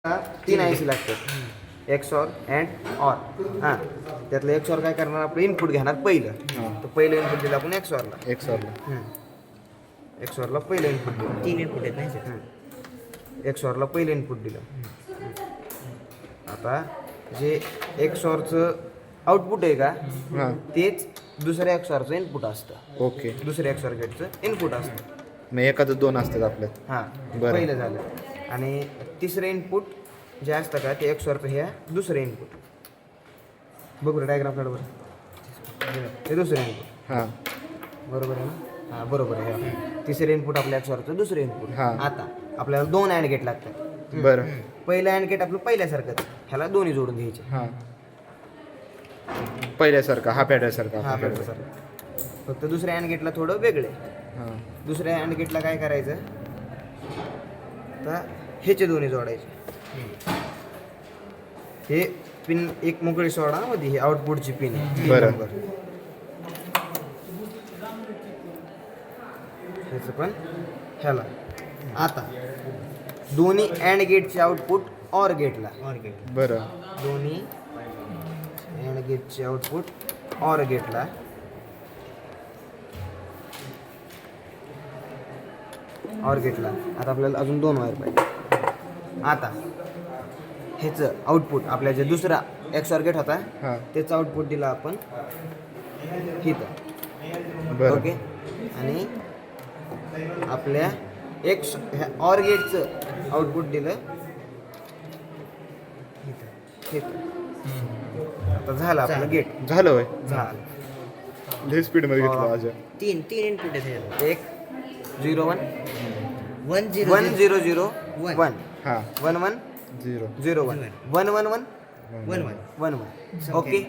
तीन IC लागतात XOR and OR. हां त्यातलं XOR काय करणार आपलं इनपुट घेणार पहिलं. तर पहिलं इनपुट दिलं आपण XORला. XORला पहिलं इनपुट दिलं. तीन इनपुट आहेत नाही XORला पहिलं इनपुट दिलं. आता जे XORचं आउटपुट आहे का तेच दुसऱ्या XORचं इनपुट असतं. ओके. दुसऱ्या XOR गेटचं इनपुट असतं. मग एखादं दोन असतात आपल्यात. हां बरं. पहिलं झालं. आणि तिसरं इनपुट जे असतं का ते XORचं हे दुसरं इनपुट. बघू रे डायग्राम काढ बरं. हे दुसरं इनपुट. हां बरोबर आहे ना? हां बरोबर आहे. तिसरं इनपुट आपल्या XORचं दुसरं इनपुट. हां. आता आपल्याला दोन अँड गेट लागतात. बरं. पहिलं अँड गेट आपलं पहिल्यासारखंच, ह्याला दोन्ही जोडून घ्यायचे. हां पहिल्यासारखा हा पॅटर्नसारखा. हा पहिल्यासारखं. फक्त दुसऱ्या अँड गेटला थोडं वेगळे. हां दुसऱ्या अँड गेटला काय करायचं तर ह्याचे दोन्ही जोडायचे. हे पिन एक मोकळी सोडा मध्ये ही आउटपुटची पिन आहे. बरं. ह्याचं पण ह्याला. आता दोन्ही अँड गेटचे आउटपुट ऑर गेटला. बरं. दोन्ही अँड गेटचे आउटपुट ऑर गेटला. ऑर गेटला. आता आपल्याला अजून दोन वायर पाहिजे. आता ह्याचं आउटपुट आपल्या जे दुसरा XOR गेट होता हां त्याचं आउटपुट दिलं आपण इथं. बरं. ओके. आणि आपल्या ह्या ऑर गेटचं आउटपुट दिलं इथं. आता झालं आपलं गेट. झालं होय. झालं. लय स्पीडमध्ये घेतलं माझ्या. तीन इनपुट आहेत 1 0 1 1 1 0 0 1 हां 1 1 0 0 1 1 1 1 1 1 1. ओके.